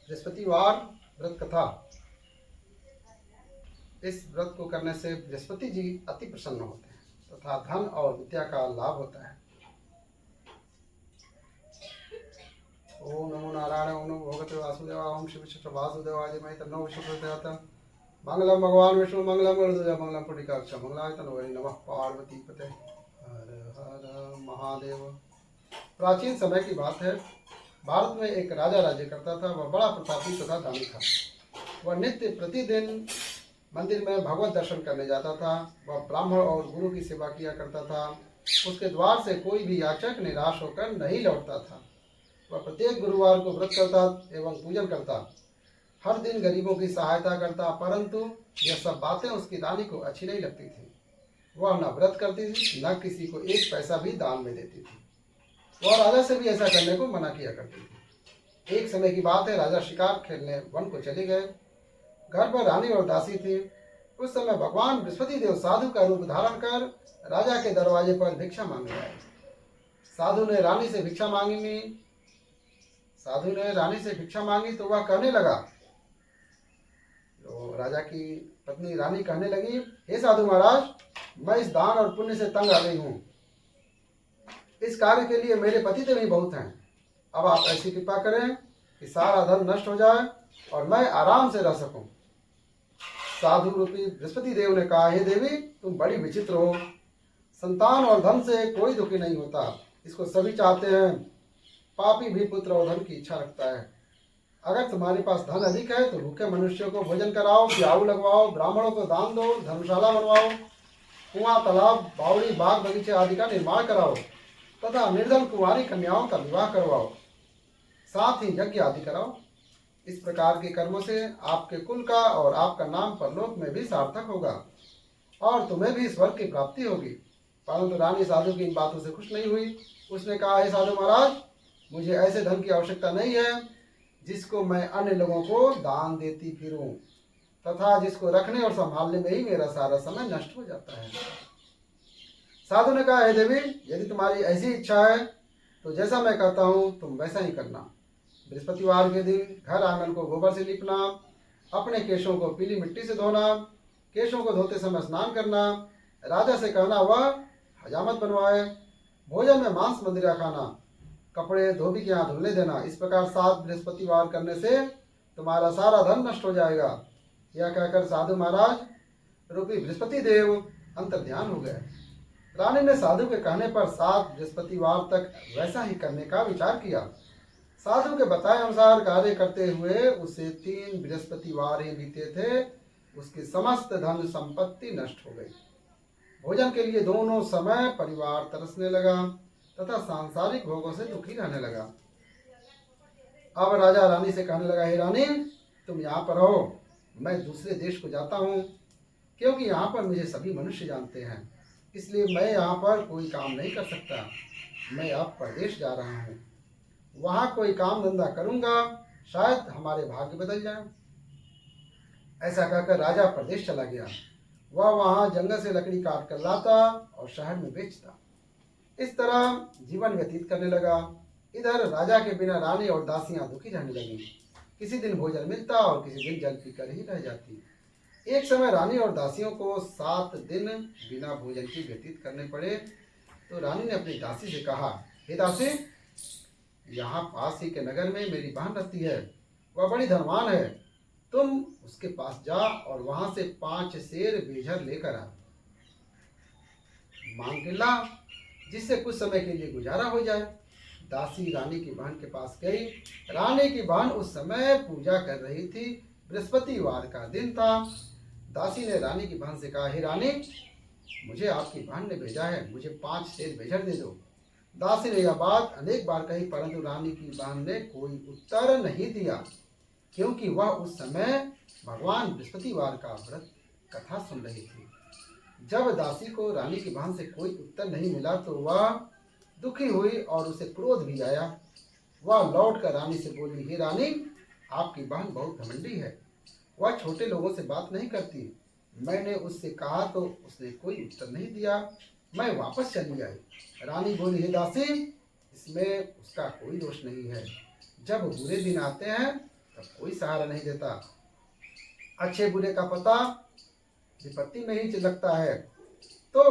बृहस्पतिवार व्रत कथा। इस व्रत को करने से बृहस्पति जी अति प्रसन्न होते हैं तथा धन और विद्या का लाभ होता है। ओम नमो नारायण ओम नमो भगवते वासुदेवाय ओम शिव शिव वासुदेवाय मई तन्नो विष्णु प्रचोदयात्। मंगलम भगवान विष्णु मंगलम गरुड़ध्वज मंगलम पुंडरीकाक्ष मंगलाय तनोहरि नमः पार्वती पते। हर हर महादेव। प्राचीन समय की बात है। भारत में एक राजा राज्य करता था। वह बड़ा प्रतापी तथा दानी था। वह नित्य प्रतिदिन मंदिर में भगवत दर्शन करने जाता था। वह ब्राह्मण और गुरु की सेवा किया करता था। उसके द्वार से कोई भी याचक निराश होकर नहीं लौटता था। वह प्रत्येक गुरुवार को व्रत करता एवं पूजन करता। हर दिन गरीबों की सहायता करता, परंतु यह सब बातें उसकी रानी को अच्छी नहीं लगती थी। वह न व्रत करती थी, न किसी को एक पैसा भी दान में देती थी। वह राजा से भी ऐसा करने को मना किया करती थी। एक समय की बात है, राजा शिकार खेलने वन को चले गए। घर पर रानी और दासी थी। उस समय भगवान बृहस्पति देव साधु का रूप धारण कर राजा के दरवाजे पर भिक्षा मांगने आए। साधु ने रानी से भिक्षा मांगी तो वह कहने लगा, तो राजा की पत्नी रानी कहने लगी, हे साधु महाराज, मैं इस दान और पुण्य से तंग आ गई हूँ। इस कार्य के लिए मेरे पतिदेव ही बहुत हैं। अब आप ऐसी कृपा करें कि सारा धन नष्ट हो जाए और मैं आराम से रह सकूं। साधु रूपी बृहस्पति देव ने कहा, हे देवी, तुम बड़ी विचित्र हो। संतान और धन से कोई दुखी नहीं होता, इसको सभी चाहते हैं। पापी भी पुत्र और धन की इच्छा रखता है। अगर तुम्हारे पास धन अधिक है तो भूखे मनुष्यों को भोजन कराओ, प्याऊ लगवाओ, ब्राह्मणों को दान दो, धर्मशाला बनवाओ, कुआं, तालाब, बावड़ी, बाग बगीचे आदि का निर्माण कराओ तथा निर्धन कुंवारी कन्याओं का विवाह करवाओ, साथ ही यज्ञ आदि कराओ। इस प्रकार के कर्मों से आपके कुल का और आपका नाम परलोक में भी सार्थक होगा और तुम्हें भी स्वर्ग की प्राप्ति होगी। परंतु रानी साधु की इन बातों से खुश नहीं हुई। उसने कहा, हे साधु महाराज, मुझे ऐसे धन की आवश्यकता नहीं है जिसको मैं अन्य लोगों को दान देती फिरूं तथा जिसको रखने और संभालने में ही मेरा सारा समय नष्ट हो जाता है। साधु ने कहा, हे देवी, यदि तुम्हारी ऐसी इच्छा है तो जैसा मैं कहता हूँ तुम वैसा ही करना। बृहस्पतिवार के दिन घर आंगन को गोबर से लीपना, अपने केशों को पीली मिट्टी से धोना, केशों को धोते समय स्नान करना, राजा से कहना वह हजामत बनवाए, भोजन में मांस मदिरा खाना, कपड़े धोबी के यहाँ धुलने देना। इस प्रकार 7 बृहस्पतिवार करने से तुम्हारा सारा धन नष्ट हो जाएगा। यह कहकर साधु महाराज रूपी बृहस्पति देव अंतर ध्यान हो गए। रानी ने साधु के कहने पर 7 बृहस्पतिवार तक वैसा ही करने का विचार किया। साधु के बताए अनुसार कार्य करते हुए उसे 3 बृहस्पतिवार ही बीते थे। उसकी समस्त धन संपत्ति नष्ट हो गई। भोजन के लिए दोनों समय परिवार तरसने लगा तथा सांसारिक भोगों से दुखी रहने लगा। अब राजा रानी से कहने लगा, हे रानी, तुम यहाँ पर हो, मैं दूसरे देश को जाता हूँ, क्योंकि यहाँ पर मुझे सभी मनुष्य जानते हैं, इसलिए मैं यहाँ पर कोई काम नहीं कर सकता। मैं अब परदेश जा रहा हूँ, वहाँ कोई काम धंधा करूँगा, शायद हमारे भाग्य बदल जाए। ऐसा कहकर राजा प्रदेश चला गया। वह वहाँ जंगल से लकड़ी काट कर लाता और शहर में बेचता। इस तरह जीवन व्यतीत करने लगा। इधर राजा के बिना रानी और दासियां दुखी रहने लगी। किसी दिन भोजन मिलता और किसी दिन जल पीकर ही रह जाती। एक समय रानी और दासियों को 7 दिन बिना भोजन के व्यतीत करने पड़े। तो रानी ने अपनी दासी से कहा, हे दासी, यहाँ पास ही के नगर में मेरी बहन रहती है। वह बड़ी धनवान है। तुम उसके पास जा और वहां से 5 सेर बेझर लेकर आ, मांग के ला, जिससे कुछ समय के लिए गुजारा हो जाए। दासी रानी की बहन के पास गई। रानी की बहन उस समय पूजा कर रही थी। बृहस्पतिवार का दिन था। दासी ने रानी की बहन से कहा, हे रानी, मुझे आपकी बहन ने भेजा है, मुझे 5 सेर बेझर दे दो। दासी ने यह बात अनेक बार कही, परंतु रानी की बहन ने कोई उत्तर नहीं दिया, क्योंकि वह उस समय भगवान बृहस्पतिवार का व्रत कथा सुन रही थी। जब दासी को रानी की बहन से कोई उत्तर नहीं मिला तो वह दुखी हुई और उसे क्रोध भी आया। वह लौटकर रानी से बोली, हे रानी, आपकी बहन बहुत घमंडी है। वह छोटे लोगों से बात नहीं करती। मैंने उससे कहा तो उसने कोई उत्तर नहीं दिया। मैं वापस चली आई। रानी बोली, हे दासी, इसमें उसका कोई दोष नहीं है। जब बुरे दिन आते हैं तब कोई सहारा नहीं देता। अच्छे बुरे का पता विपत्ति में ही लगता है। तो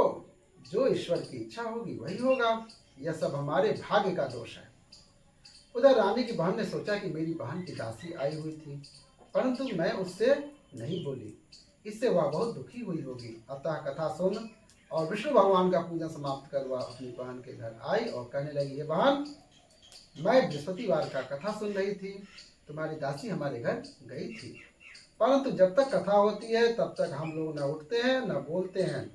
जो ईश्वर की इच्छा होगी वही होगा। यह सब हमारे भाग्य का दोष है। उधर रानी की बहन ने सोचा कि मेरी बहन की दासी आई हुई थी, परंतु मैं उससे नहीं बोली, इससे वह बहुत दुखी हुई होगी। अतः कथा सुन और विष्णु भगवान का पूजन समाप्त कर वह अपनी बहन के घर आई और कहने लगी, हे बहन, मैं बृहस्पतिवार का कथा सुन रही थी, तुम्हारी दासी हमारे घर गई थी, परंतु जब तक कथा होती है तब तक हम लोग न उठते हैं न बोलते हैं,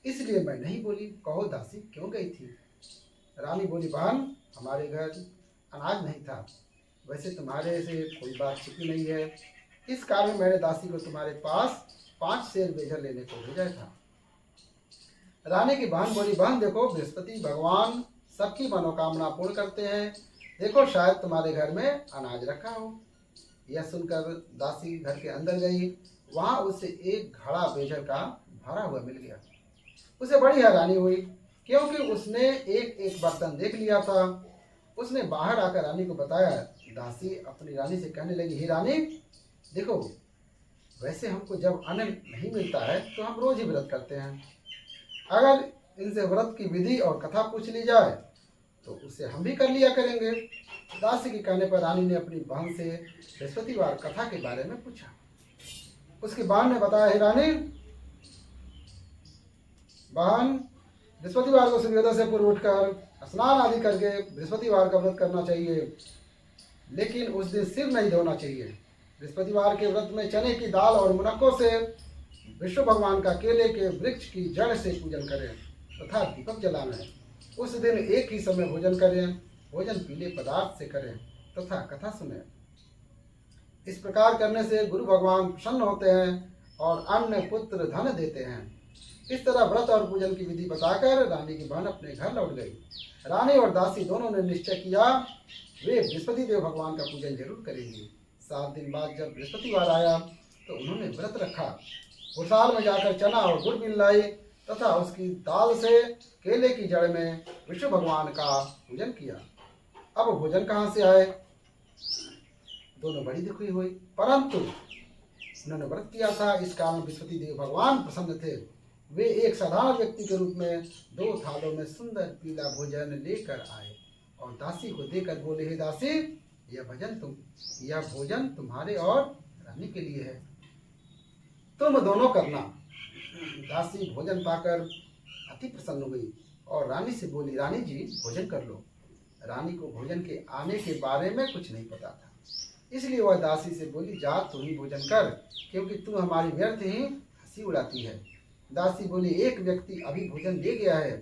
इसलिए मैं नहीं बोली। कहो दासी क्यों गई थी? रानी बोली, बहन, हमारे घर अनाज नहीं था, वैसे तुम्हारे से कोई बात छिपी नहीं है, इस कारण मैंने दासी को तुम्हारे पास 5 सेर बेजर लेने को भेजा था। रानी की बहन बोली, बहन देखो, बृहस्पति भगवान सबकी मनोकामना पूर्ण करते हैं, देखो शायद तुम्हारे घर में अनाज रखा हो। यह सुनकर दासी घर के अंदर गई, वहां उसे एक घड़ा बेजर का भरा हुआ मिल गया। उसे बड़ी हैरानी हुई, क्योंकि उसने एक एक बर्तन देख लिया था। उसने बाहर आकर रानी को बताया। दासी अपनी रानी से कहने लगी, हे रानी देखो, वैसे हमको जब अन्न नहीं मिलता है तो हम रोज ही व्रत करते हैं, अगर इनसे व्रत की विधि और कथा पूछ ली जाए तो उसे हम भी कर लिया करेंगे। दासी के कहने पर रानी ने अपनी बहन से बृहस्पतिवार कथा के बारे में पूछा। उसकी बहन ने बताया, हे रानी, बहन, बृहस्पतिवार को सूर्योदय से पूर्व उठकर स्नान आदि करके बृहस्पतिवार का व्रत करना चाहिए, लेकिन उस दिन सिर नहीं धोना चाहिए। बृहस्पतिवार के व्रत में चने की दाल और मुनक्कों से विष्णु भगवान का केले के वृक्ष की जड़ से पूजन करें तथा दीपक जलाना है। उस दिन एक ही समय भोजन करें, भोजन पीले पदार्थ से करें तथा कथा सुने। इस प्रकार करने से गुरु भगवान प्रसन्न होते हैं और अन्न पुत्र धन देते हैं। इस तरह व्रत और पूजन की विधि बताकर रानी की बहन अपने घर लौट गई। रानी और दासी दोनों ने निश्चय किया वे बृहस्पति देव भगवान का पूजन जरूर करेंगी। 7 दिन बाद जब बृहस्पतिवार आया तो उन्होंने व्रत रखा। घुड़साल में जाकर चना और गुड़ मिल लाई तथा उसकी दाल से केले की जड़ में विष्णु भगवान का पूजन किया। अब भोजन कहाँ से आए? दोनों बड़ी दुखी हुई, परंतु उन्होंने व्रत किया था, इस कारण बृहस्पति देव भगवान प्रसन्न थे। वे एक साधारण व्यक्ति के रूप में 2 थालों में सुंदर पीला भोजन लेकर आए और दासी को देकर बोले, हे दासी, यह भोजन तुम्हारे और रानी के लिए है, तुम दोनों करना। दासी भोजन पाकर अति प्रसन्न हुई और रानी से बोली, रानी जी भोजन कर लो। रानी को भोजन के आने के बारे में कुछ नहीं पता था, इसलिए वह दासी से बोली, जा तू ही भोजन कर, क्योंकि तू हमारी व्यर्थ ही हंसी उड़ाती है। दासी बोली, एक व्यक्ति अभी भोजन दे गया है।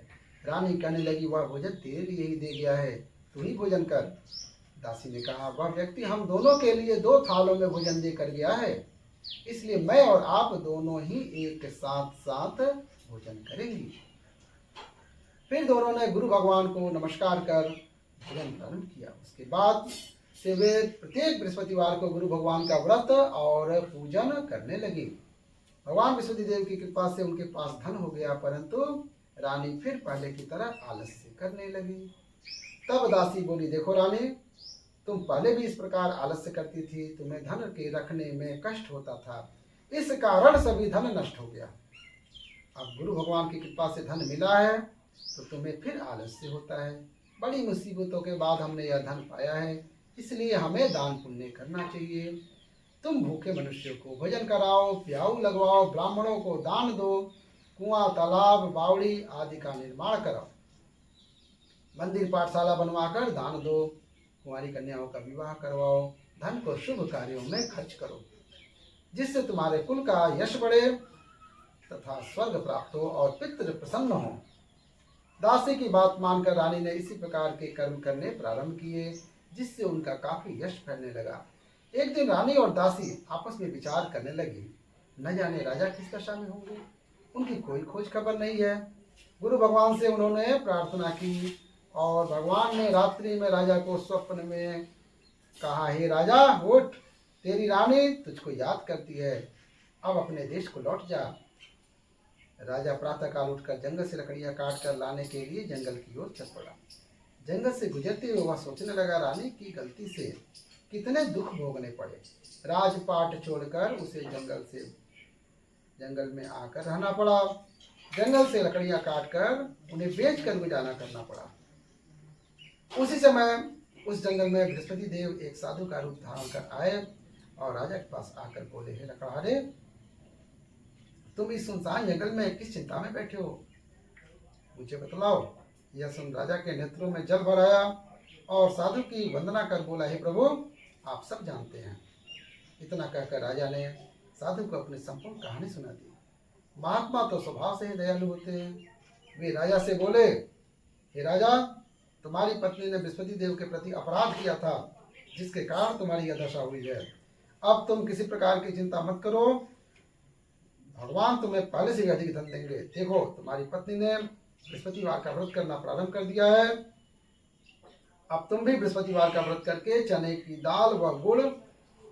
रानी कहने लगी, वह भोजन तेरे लिए ही दे गया है, तू ही भोजन कर। दासी ने कहा, वह व्यक्ति हम दोनों के लिए 2 थालों में भोजन दे कर गया है, इसलिए मैं और आप दोनों ही एक साथ साथ भोजन करेंगे। फिर दोनों ने गुरु भगवान को नमस्कार कर भोजन प्रारंभ किया। उसके बाद से वे प्रत्येक बृहस्पतिवार को गुरु भगवान का व्रत और पूजन करने लगे। भगवान बृहस्पति देव की कृपा से उनके पास धन हो गया, परंतु रानी फिर पहले की तरह आलस्य करने लगी। तब दासी बोली, देखो रानी, तुम पहले भी इस प्रकार आलस्य करती थी, तुम्हें धन के रखने में कष्ट होता था, इस कारण सभी धन नष्ट हो गया। अब गुरु भगवान की कृपा से धन मिला है तो तुम्हें फिर आलस्य होता है। बड़ी मुसीबतों के बाद हमने यह धन पाया है, इसलिए हमें दान पुण्य करना चाहिए। तुम भूखे मनुष्यों को भोजन कराओ, प्याऊ लगवाओ, ब्राह्मणों को दान दो, कुआं, तालाब, बावड़ी आदि का निर्माण कराओ, मंदिर पाठशाला बनवाकर दान दो, कुंवारी कन्याओं का विवाह करवाओ, धन को शुभ कार्यों में खर्च करो, जिससे तुम्हारे कुल का यश बढ़े तथा स्वर्ग प्राप्त हो और पितृ प्रसन्न हो। दासी की बात मानकर रानी ने इसी प्रकार के कर्म करने प्रारंभ किए, जिससे उनका काफी यश फैलने लगा। एक दिन रानी और दासी आपस में विचार करने लगी, न जाने राजा किस दशा में होंगे, उनकी कोई खोज खबर नहीं है। गुरु भगवान से उन्होंने प्रार्थना की और भगवान ने रात्रि में राजा को स्वप्न में कहा, हे राजा उठ, तेरी रानी तुझको याद करती है, अब अपने देश को लौट जा। राजा प्रातःकाल उठकर जंगल से लकड़ियां काट कर लाने के लिए जंगल की ओर चल पड़ा। जंगल से गुजरते हुए वह सोचने लगा, रानी की गलती से कितने दुख भोगने पड़े। राजपाट छोड़कर उसे जंगल में आकर रहना पड़ा। जंगल से लकड़ियां काटकर उन्हें बेच कर गुजारा करना पड़ा। उसी समय उस जंगल में बृहस्पति देव एक साधु का रूप धारण कर आए और राजा के पास आकर बोले, हे लकड़हारे, तुम इस सुनसान जंगल में किस चिंता में बैठे हो, मुझे बतलाओ। यह सुन राजा के नेत्रों में जल भर आया और साधु की वंदना कर बोला, हे प्रभु, आप सब जानते हैं। इतना कहकर राजा ने साधु को अपनी संपूर्ण कहानी सुना दी। महात्मा तो स्वभाव से ही दयालु होते हैं। वे राजा से बोले, हे राजा, तुम्हारी पत्नी ने बृहस्पति देव के प्रति अपराध किया था, जिसके कारण तुम्हारी यह दशा हुई है। अब तुम किसी प्रकार की चिंता मत करो, भगवान तुम्हें पहले से अधिक धन देंगे। देखो, तुम्हारी पत्नी ने बृहस्पतिवार का व्रत करना प्रारंभ कर दिया है। अब तुम भी बृहस्पतिवार का व्रत करके चने की दाल व गुड़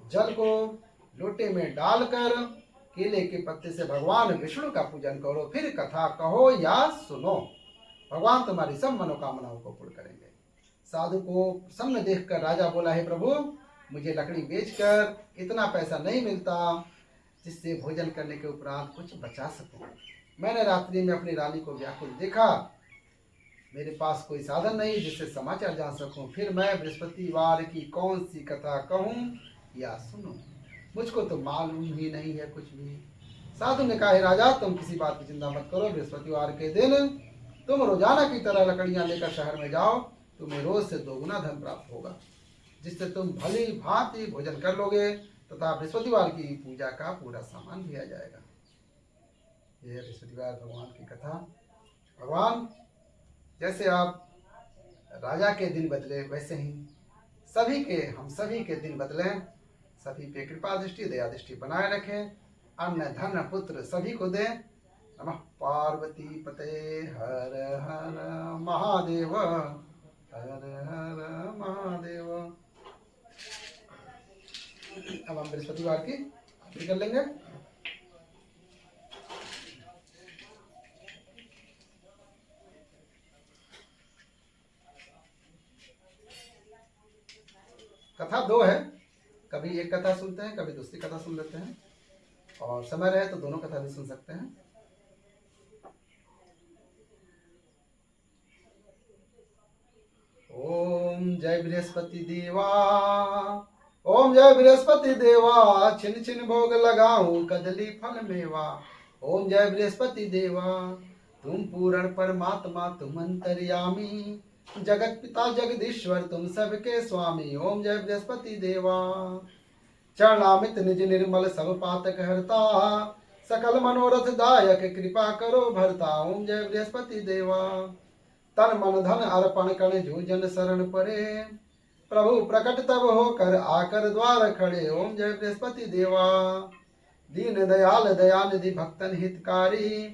जल को लोटे में डालकर केले के पत्ते से भगवान विष्णु का पूजन करो, फिर कथा कहो या सुनो। भगवान तुम्हारी सब मनोकामनाओं को पूर्ण करेंगे। साधु को प्रसन्न देखकर राजा बोला, हे प्रभु, मुझे लकड़ी बेचकर इतना पैसा नहीं मिलता जिससे भोजन करने के उपरांत कुछ बचा सकूं। मैंने रात्रि में अपनी रानी को व्याकुल देखा। मेरे पास कोई साधन नहीं जिससे समाचार जान सकूं। फिर मैं बृहस्पतिवार की कौन सी कथा कहूं या सुनूं? मुझको तो मालूम ही नहीं है कुछ भी। साधु ने कहा, हे राजा, तुम किसी बात की चिंता मत करो। बृहस्पतिवार के दिन तुम रोजाना की तरह लकड़ियां लेकर शहर में जाओ। तुम्हें रोज से 2 गुना धन प्राप्त होगा, जिससे तुम भली भांति भोजन कर लोगे तथा बृहस्पतिवार की पूजा का पूरा सामान भी आ जाएगा। यह बृहस्पतिवार भगवान की कथा। भगवान, जैसे आप राजा के दिन बदले, वैसे ही हम सभी के दिन बदलें। सभी पे कृपा दृष्टि, दया दृष्टि बनाए रखें। अन्न धन पुत्र सभी को दें। नमः पार्वती पते, हर हर महादेव, हर हर महादेव। अब हम बृहस्पतिवार की आरती कर लेंगे। कथा 2 है, कभी एक कथा सुनते हैं, कभी दूसरी कथा सुन लेते हैं, और समय रहे तो दोनों कथा भी सुन सकते हैं। ओम जय बृहस्पति देवा, ओम जय बृहस्पति देवा, छिन छिन भोग लगाऊं कदली फल मेवा। ओम जय बृहस्पति देवा, तुम पूर्ण परमात्मा, तुम अंतर्यामी, जगत पिता जगदीश्वर, तुम सबके स्वामी। ओम जय बृहस्पति देवा, चरणामित निज निर्मल सब पातक हरता, सकल मनोरथ दायक कृपा करो भरता। ओम जय बृहस्पति देवा, तन मन धन अर्पण कर जो जन शरण परे, प्रभु प्रकट तब होकर आकर द्वार खड़े। ओम जय बृहस्पति देवा, दीन दयाल दयानिधि भक्तन हितकारी,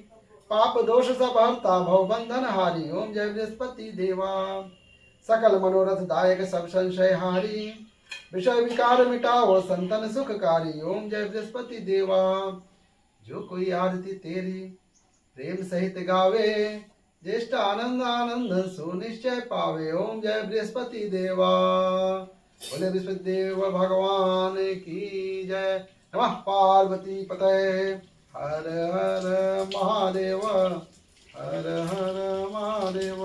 पाप दोष सब हरता भव बंधन हारी। ओम जय बृहस्पति देवा, सकल मनोरथ दायक सब संशय हारी, विषय विकार मिटाओ संतन सुखकारी। ओम जय बृहस्पति देवा, जो कोई आरती तेरी प्रेम सहित गावे, ज्येष्ठ आनंद आनंद सुनिश्चय पावे। ओम जय बृहस्पति देवा, बोले बृहस्पति देव भगवान की जय। नमः पार्वती पतये, हर हर महादेव, हर हर महादेव।